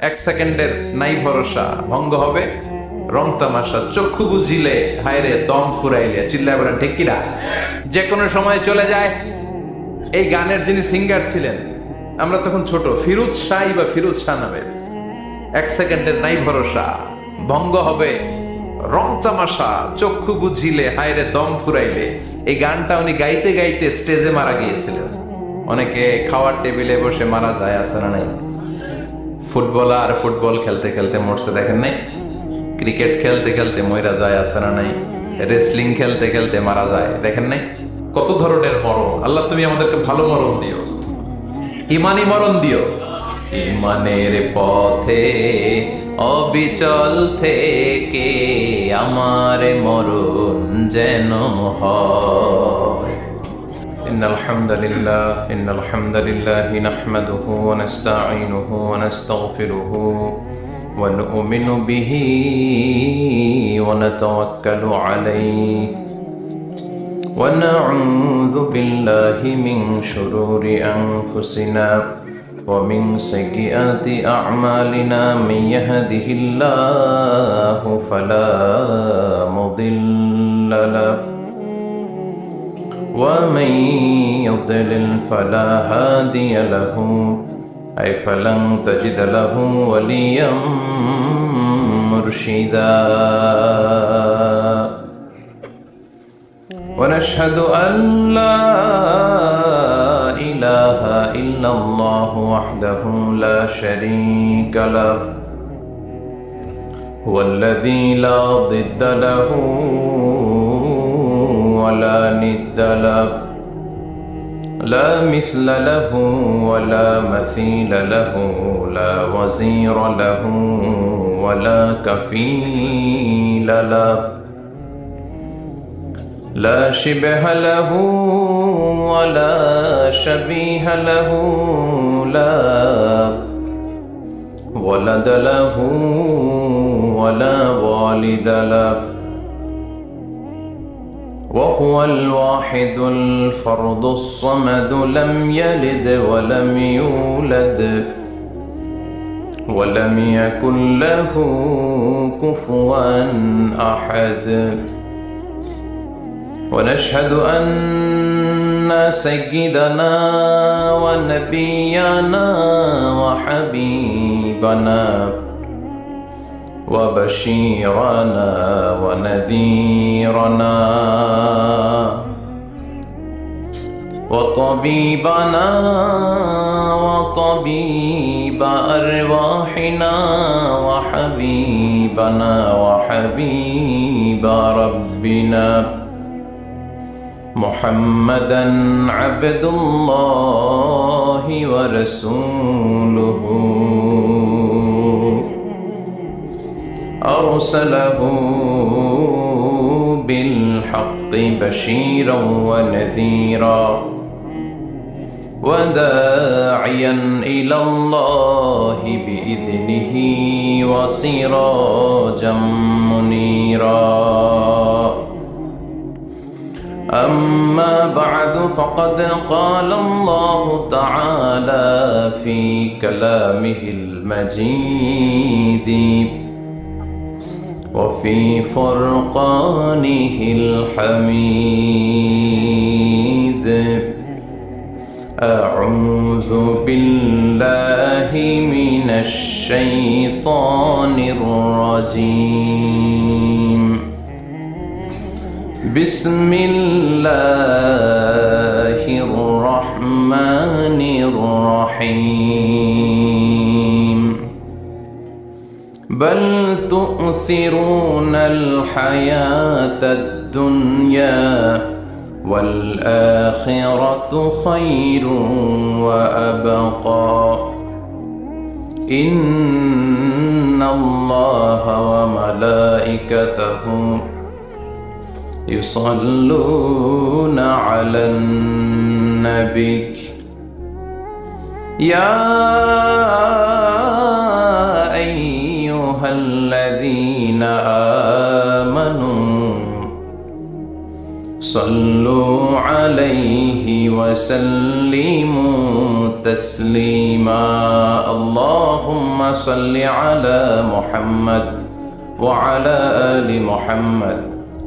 এক সেকেন্ডের নাই ভরসা, ভঙ্গ হবে রং তামাশা, চক্ষু বুঝিলে হায়রে দম ফুরাইলে, চিল্লায় বলেন ঠিক কিনা? যে কোনো সময় চলে যায়। এই গানের যিনি সিঙ্গার ছিলেন, আমরা তখন ছোট, ফিরোজ শাহ বা ফিরোজ শাহ নামে, এক সেকেন্ডের নাই ভরসা, ভঙ্গ হবে রং তামাশা, চক্ষু বুঝিলে হায়রে দম ফুরাইলে। এই গানটা উনি গাইতে গাইতে স্টেজে মারা গিয়েছিলেন। অনেকে খাওয়ার টেবিলে বসে মারা যায়, আছে না নাই? ফুটবলার ফুটবল খেলতে খেলতে মরছে, দেখেন নাই? ক্রিকেট খেলতে খেলতে মরা যায়, আছে না নাই? রেসলিং খেলতে খেলতে মারা যায়, দেখেন নাই? কত ধরনের মরণ। আল্লাহ তুমি আমাদেরকে ভালো মরণ দিও, ইমানি মরণ দিও। ইমানের পথে অবিচল থেকে আমার মরণ যেন হয়। ইন্নাল হামদালিল্লাহি নাহমাদুহু ওয়া নাস্তাঈনুহু ওয়া নাস্তাগফিরুহু ওয়া নু'মিনু বিহি ওয়া নাতাওয়াক্কালু আলাইহি ওয়া নাউযু বিল্লাহি মিন শুরুরি আনফুসিনা ومن سيئات أعمالنا من يهده الله فلا مضل له ومن يضلل فلا هادي له أي فلن تجد له وليا مرشدا ونشهد أن لا إله إلا الله وحده لا شريك له هو الذي لا ضد له ولا ند له لا مثل له ولا مثيل له لا وزير له ولا كفيل له لا شبه له ولا شبيه له لا ولد له ولا والد له وهو الواحد الفرد الصمد لم يلد ولم يولد ولم يكن له كفوا أحد ونشهد أن سيدنا ونبينا وحبيبنا وبشيرنا ونذيرنا وطبيبنا وطبيب أرواحنا وحبيبنا وحبيب ربنا محمدا عبد الله ورسوله أرسله بالحق بشيرا ونذيرا وداعيا إلى الله بإذنه وسراجا منيرا أما بعد فقد قال الله تعالى في كلامه المجيد وفي فرقانه الحميد أعوذ بالله من الشيطان الرجيم بسم الله الرحمن الرحيم بل تؤثرون الحياة الدنيا والآخرة خير وأبقى إن الله وملائكته يصلون على النبي يا أيها الذين آمنوا صلوا عليه وسلموا تسليما اللهم صل على محمد وعلى آل محمد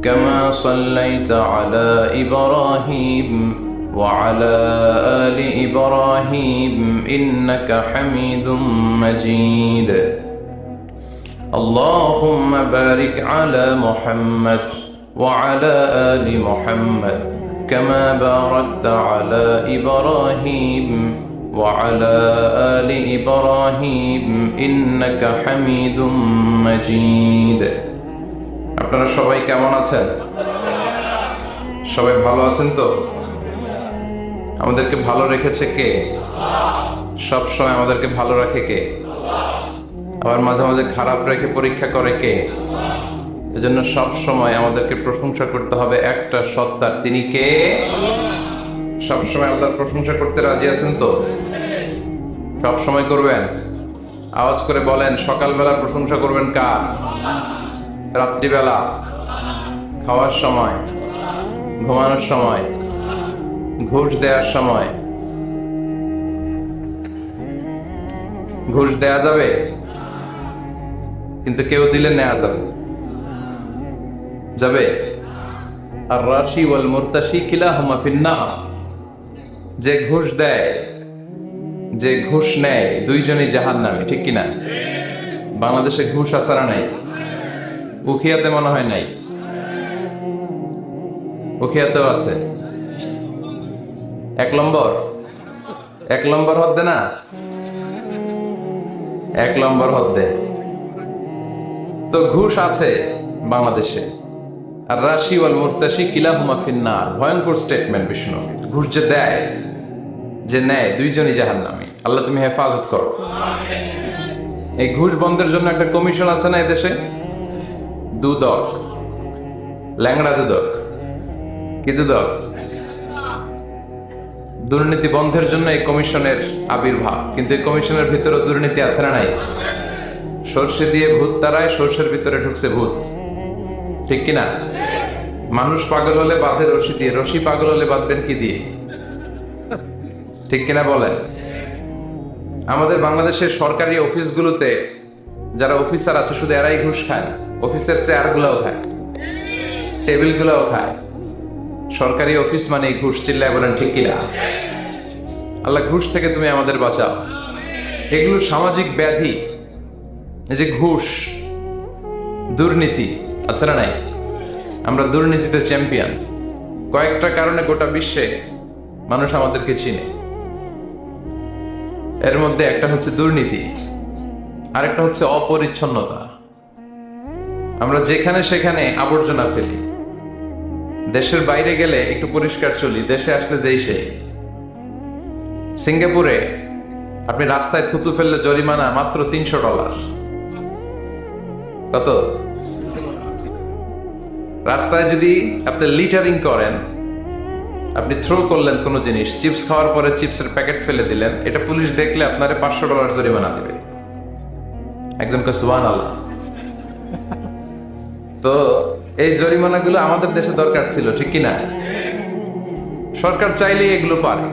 كما صليت على إبراهيم وعلى آل إبراهيم إنك حميد مجيد اللهم بارك على محمد وعلى آل محمد كما باركت على إبراهيم وعلى آل إبراهيم إنك حميد مجيد আপনারা সবাই কেমন আছেন? সবাই ভালো আছেন তো? আমাদেরকে ভালো রেখেছে কে? সব সময় আমাদেরকে ভালো রাখে কে? আবার মাঝে মাঝে খারাপ রেখে পরীক্ষা করে কে? এজন্য সব সময় আমাদেরকে প্রশংসা করতে হবে একটা সত্তার, তিনি কে? সব সময় আল্লাহর প্রশংসা করতে রাজি আছেন তো? সব সময় করবেন? আওয়াজ করে বলেন, সকালবেলা প্রশংসা করবেন কার? রাত্রিবেলা, খাওয়ার সময়, ঘুমানোর সময়, ঘুষ দেওয়ার সময়। ঘুষ দেয়া যাবে, কিন্তু কেউ দিলে নেওয়া যাবে। যাবে? আর রাশি ওয়াল মুরতাশি কিলাহুমা ফিন্নার। যে ঘুষ দেয়, যে ঘুষ নেয়, দুইজনই জাহান্নামী, ঠিক কিনা? বাংলাদেশে ঘুষ আসারা নাই, উখিয়াতে মনে হয় নাই, উখিয়াতেও আছে। এক নম্বর হদ্দে না, এক নম্বর হদ্দে। তো ঘুষ আছে বাংলাদেশে। আর রাশি ওয়াল মুরতাশি কিলাহুমা ফিন্নার, ভয়ঙ্কর স্টেটমেন্ট বিষ্ণু। ঘুষ যে দেয়, যে নেয়, দুইজনই জাহান্নামী। আল্লাহ তুমি হেফাজত করো। এই ঘুষ বন্ধের জন্য একটা কমিশন আছে না এদেশে? দুদক, ল্যাংড়া দুদক। কি দুদক? দুর্নীতি বন্ধের জন্য এই কমিশনের আবির্ভাব। কিন্তু এই কমিশনের ভিতরে দুর্নীতি আছে না নাই? সর্ষে দিয়ে ভূত তাড়ায়, সর্ষের ভিতরে ঢুকছে ভূত, ঠিক কিনা? মানুষ পাগল হলে বাঁধে রশি দিয়ে, রশি পাগল হলে বাঁধবেন কি দিয়ে? ঠিক কিনা বলেন? আমাদের বাংলাদেশের সরকারি অফিসগুলোতে যারা অফিসার আছে, শুধু এরাই ঘুষ খায় না, অফিসের চেয়ার গুলাও খায়, টেবিল গুলাও খায়। সরকারি অফিস মানে ঘুষ। চিল্লায় বলেন ঠিক কিনা? আল্লাহ ঘুষ থেকে তুমি আমাদের বাঁচাও। এগুলো সামাজিক ব্যাধি। এই যে ঘুষ, দুর্নীতি আছে না নাই? আমরা দুর্নীতিতে চ্যাম্পিয়ন। কয়েকটা কারণে গোটা বিশ্বে মানুষ আমাদেরকে চিনে। এর মধ্যে একটা হচ্ছে দুর্নীতি, আরেকটা হচ্ছে অপরিচ্ছন্নতা। আমরা যেখানে সেখানে আবর্জনা ফেলি। দেশের বাইরে গেলে একটু পরিষ্কার চলি, দেশে আসলে যেই সেই। সিঙ্গাপুরে আপনি রাস্তায় থুতু ফেললে জরিমানা মাত্র $300। কত? রাস্তায় যদি আপনি লিটারিং করেন, আপনি থ্রো করলেন কোনো জিনিস, চিপস খাওয়ার পরে চিপসের প্যাকেট ফেলে দিলেন, এটা পুলিশ দেখলে আপনারে $500 জরিমানা দেবে। একজনকে সুবহানাল্লাহ। তো এই জরিমানাগুলো আমাদের দেশে দরকার ছিল, ঠিক কিনা? সরকার চাইলেই এগুলো পারে।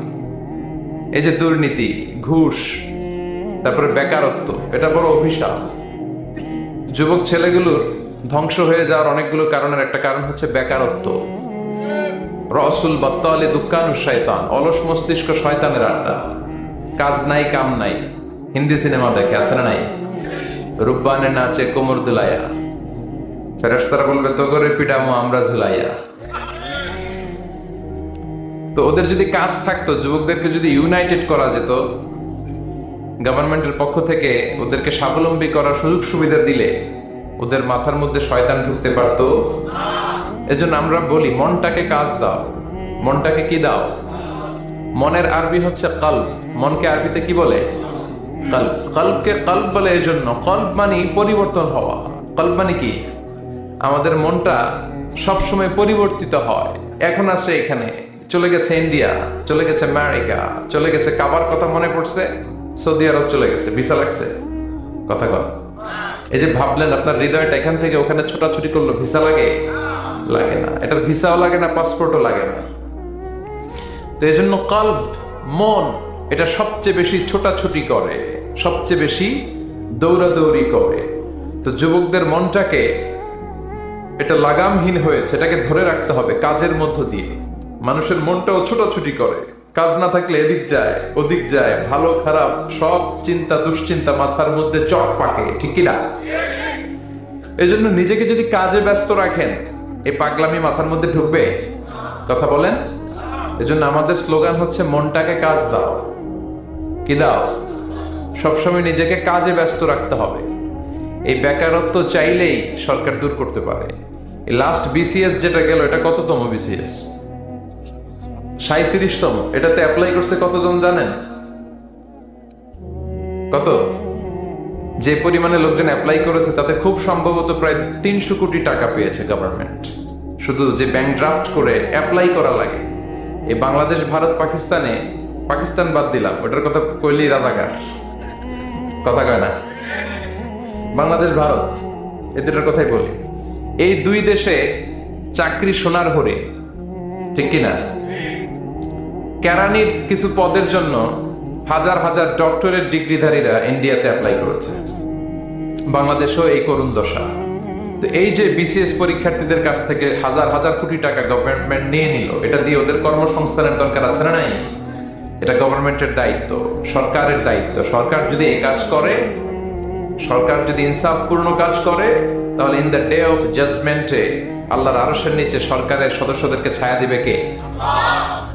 এই যে দুর্নীতি, ঘুষ, তারপরে বেকারত্ব, এটা বড় অভিশাপ। যুবক ছেলেগুলোর ধ্বংস হয়ে যাওয়ার অনেকগুলো কারণের একটা কারণ হচ্ছে বেকারত্ব। রসুল বাত্তালি দুঃখানু শয়তান, অলস মস্তিষ্ক শয়তানের আড্ডা। কাজ নাই, কাম নাই। হিন্দি সিনেমা দেখে, আছে না নাই? রুব্বানে নাচে কোমর দুলাইয়া, ফেরেশতারা বলবে তো করে পিটামো আমরা ঝুলাইয়া। তো ওদের যদি কাজ থাকতো, যুবকদেরকে যদি ইউনাইটেড করা যেত, গভর্নমেন্টের পক্ষ থেকে ওদেরকে স্বাবলম্বী করার সুযোগ সুবিধা দিলে ওদের মাথার মধ্যে শয়তান ঢুকতে পারতো। এজন্য আমরা বলি, মনটাকে কাজ দাও। মনটাকে কি দাও? মনের আরবি হচ্ছে কলব। মনকে আরবিতে কি বলে? কলব। কলবকে কলব বলে এজন্য, কলব মানে পরিবর্তন হওয়া। কলব মানে কি? আমাদের মনটা সবসময় পরিবর্তিত হয়। এখন আছে এখানে, চলে গেছে ইন্ডিয়া, চলে গেছে আমেরিকা, চলে গেছে। কাবার কথা মনে পড়ছে, সৌদি আরব চলে গেছে, ভিসা লাগছে। কথা কর। এই যে ভাবলেন আপনার হৃদয়টা এখান থেকে ওখানে ছোটাছুটি করলো, ভিসা লাগে? লাগে না। এটার ভিসাও লাগে না, পাসপোর্টও লাগে না। তো এই জন্য কলব, মন, এটা সবচেয়ে বেশি ছোটাছুটি করে, সবচেয়ে বেশি দৌড়াদৌড়ি করে। তো যুবকদের মনটাকে, এটা লাগামহীন হয়েছে, এটাকে ধরে রাখতে হবে কাজের মধ্য দিয়ে। মানুষের মনটাও ছোটাছুটি করে, কাজ না থাকলে এদিক যায় ওদিক যায়, ভালো খারাপ সব চিন্তা দুশ্চিন্তা মাথার মধ্যে চট পাকে, ঠিক কিনা? এই জন্য নিজেকে যদি কাজে ব্যস্ত রাখেন, এই পাগলামি মাথার মধ্যে ঢুকবে? কথা বলেন। এজন্য আমাদের স্লোগান হচ্ছে মনটাকে কাজ দাও। কি দাও? সবসময় নিজেকে কাজে ব্যস্ত রাখতে হবে। এই বেকারত্ব চাইলেই সরকার দূর করতে পারে। এই লাস্ট বিসিএস যেটা গেল, এটা কততম বিসিএস? 37তম। এটাতে অ্যাপ্লাই করছে কতজন জানেন? কত? যে পরিমাণে লোকজন অ্যাপ্লাই করেছে তাতে খুব সম্ভবত প্রায় 300 কোটি টাকা পেয়েছে গভর্নমেন্ট, শুধু যে ব্যাংক ড্রাফট করে অ্যাপ্লাই করা লাগে। এই বাংলাদেশ ভারত পাকিস্তানে, পাকিস্তান বাদ দিলাম, ওটার কথা কইলেই রাজাকার, কথা কয় না। বাংলাদেশ ভারত এই দুটার কথাই বলি। এই দুই দেশে চাকরি সোনার হরে, ঠিক কিনা? কেরানির কিছু পদের জন্য হাজার হাজার ডক্টরেট ডিগ্রিধারীরা ইন্ডিয়াতে অ্যাপ্লাই করেছে। বাংলাদেশেও এই করুণ দশা। তো এই যে বিসিএস পরীক্ষার্থীদের কাছ থেকে হাজার হাজার কোটি টাকা গভর্নমেন্ট নিয়ে নিল, এটা দিয়ে ওদের কর্মসংস্থানের দরকার আছে না নাই? এটা গভর্নমেন্টের দায়িত্ব, সরকারের দায়িত্ব। সরকার যদি এই কাজ করে, সরকার যদি ইনসাফপূর্ণ কাজ করে, তাহলে ইন দ্য ডে অফ জাজমেন্টে আল্লাহর আরশের নিচে সরকারের সদস্যদেরকে ছায়া দিবে কে?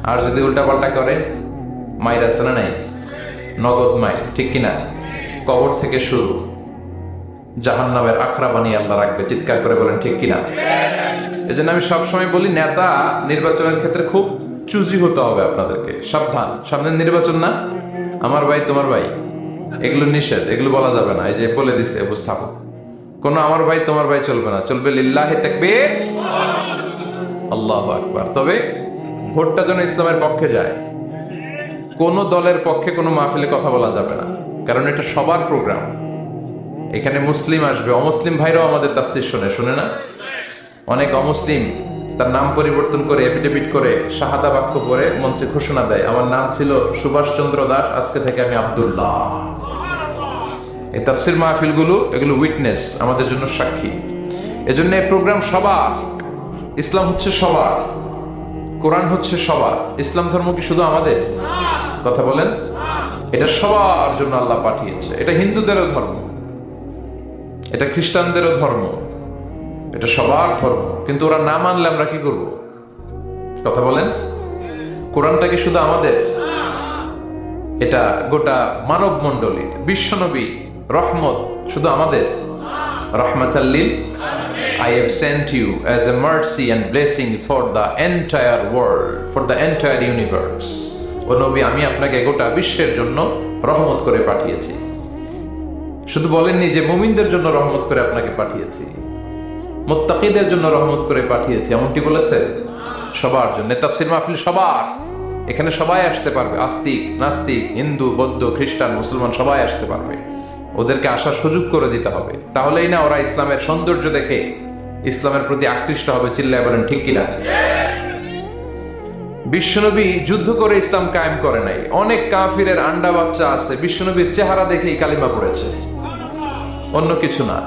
আর যদি উল্টাপাল্টা করে, মায়ের আছে না নাই? নগদ মায়ের, ঠিক কিনা? কবর থেকে শুরু, জাহান্নামের আখড়া বানিয়ে আল্লাহ রাখবে। চিৎকার করে বলেন ঠিক কিনা? এই জন্য আমি সবসময় বলি, নেতা নির্বাচনের ক্ষেত্রে খুব চুজি হতে হবে আপনাদেরকে। সাবধান, সামনে নির্বাচন না, আমার ভাই তোমার ভাই, এগুলো নিষেধ, এগুলো বলা যাবে না। এই যে বলে দিচ্ছে উপস্থাপক, কোনো আমার ভাই তোমার ভাই চলবে না, চলবে লিল্লাহি তাকবীর, আল্লাহু আকবার। তবে ভোটটা যেন ইসলামের পক্ষে যায়। কোন দলের পক্ষে কোনো মাহফিলে কথা বলা যাবে না, কারণ এটা সবার প্রোগ্রাম। এখানে মুসলিম আসবে, অমুসলিম ভাইরাও আমাদের তাফসীর শুনে না? অনেক অমুসলিম তার নাম পরিবর্তন করে, এফিডেভিট করে, শাহাদা বাক্য পড়ে মঞ্চে ঘোষণা দেয়, আমার নাম ছিল সুভাষ চন্দ্র দাস, আজকে থেকে আমি আব্দুল্লাহ। এই তাফসীর মাহফিলগুলো, এগুলো উইটনেস, আমাদের জন্য সাক্ষী। এজন্য এই প্রোগ্রাম সবার। ইসলাম হচ্ছে সবার, কোরআন হচ্ছে সবার। ইসলাম ধর্ম কি শুধু আমাদের? কথা বলেন। এটা সবার জন্য আল্লাহ পাঠিয়েছে। এটা হিন্দুদেরও ধর্ম, এটা খ্রিস্টানদেরও ধর্ম, এটা সবার ধর্ম। কিন্তু ওরা না মানলে আমরা কি করব? কথা বলেন। কোরআনটা কি শুধু আমাদের? এটা গোটা মানব মণ্ডলীর। বিশ্বনবী রহমত শুধু আমাদের? রাহমাতাল লিল, I have sent you as a mercy and blessing for the entire world, for the entire universe. ও নবী, আমি আপনাকে গোটা বিশ্বের জন্য রহমত করে পাঠিয়েছি। শুধু বলেননি যে মুমিনদের জন্য রহমত করে আপনাকে পাঠিয়েছি, মুত্তাকিদের জন্য রহমত করে পাঠিয়েছি, এমনটি বলেছে? সবার জন্য। তাফসীর মাহফিল সবার, এখানে সবাই আসতে পারবে। আস্তিক নাস্তিক, হিন্দু বৌদ্ধ খ্রিস্টান মুসলমান সবাই আসতে পারবে। ওদেরকে আসার সুযোগ করে দিতে হবে, তাহলেই না ওরা ইসলামের সৌন্দর্য দেখে ইসলামের প্রতি আকৃষ্ট হবে। চিল্লায় বলেন ঠিক কিনা? বিশ্বনবী যুদ্ধ করে ইসলাম কায়েম করে নাই। অনেক কাফিরের আন্ডা বাচ্চা আছে, বিশ্বনবীর চেহারা দেখেই কালিমা পড়েছে, অন্য কিছু না।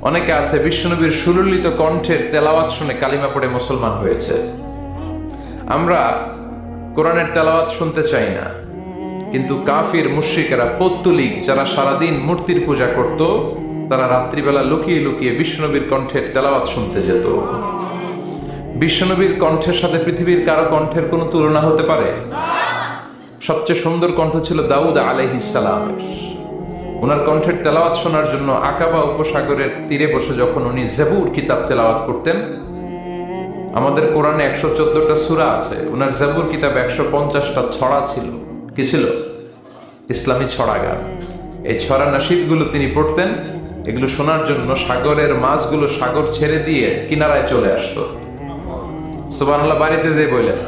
অনেকে আছে বিশ্বনবীর সুললিত কণ্ঠের তেলাওয়াত শুনে কালিমা পড়ে মুসলমান হয়েছে। আমরা কোরআনের তেলাওয়াত শুনতে চাই না, কিন্তু কাফির মুশরিকেরা, পৌত্তলিক যারা সারাদিন মূর্তির পূজা করত, তারা রাত্রিবেলা লুকিয়ে লুকিয়ে বিশ্বনবীর কণ্ঠের তেলাওয়াত শুনতে যেত। বিশ্বনবীর কণ্ঠের সাথে পৃথিবীর কারো কণ্ঠের কোনো তুলনা হতে পারে? সবচেয়ে সুন্দর কণ্ঠ ছিল দাউদ আলাইহিস সালামের। ওনার কণ্ঠের তেলাওয়াত শোনার জন্য আকাবা উপসাগরের তীরে বসে যখন উনি জবুর কিতাব তেলাওয়াত করতেন, আমাদের কোরআনে 114টা সূরা আছে, ওনার জবুর কিতাব 150টা ছড়া ছিল। কি ছিল? ইসলামী ছড়া গান। এই ছড়া নাশিদগুলো তিনি পড়তেন। এগুলো শোনার জন্য সাগরের মাছগুলো সাগর ছেড়ে দিয়ে কিনারায় চলে আসতো। সুবহানাল্লাহ বাড়িতে যে বললেন,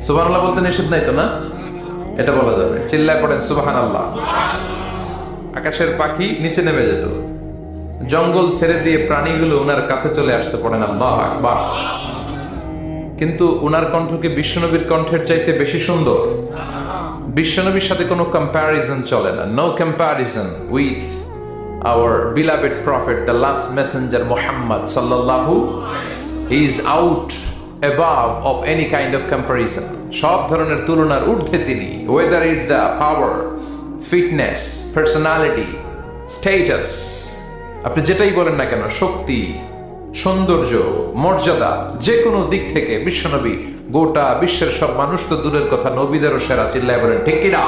সুবহানাল্লাহ বলতে নিষেধ নাই তো না? এটা বলা যাবে। চিল্লায় পড়েন সুবহানাল্লাহ। আকাশের পাখি নিচে নেমে যেত, জঙ্গল ছেড়ে দিয়ে প্রাণীগুলো উনার কাছে চলে আসতে, পড়েন আল্লাহু আকবার। কিন্তু উনার কণ্ঠকে বিশ্বনবীর কণ্ঠের চাইতে বেশি সুন্দর? বিশ্বনবীর সাথে কোনো কম্প্যারিজন চলে না, no comparison with our beloved prophet the last messenger Muhammad সাল্লাল্লাহু is out above of any kind of comparison. সব ধরনের তুলনার ঊর্ধ্বে তিনি, whether it the power, fitness, personality, status, আপনি যেটাই বলেন না কেন, শক্তি, সৌন্দর্য, মর্যাদা, যে কোনো দিক থেকে বিশ্বনবী গোটা বিশ্বের সব মানুষ তো দূরের কথা, নবীদেরও সেরা। চিল্লায় বলেন ঠিক কিনা?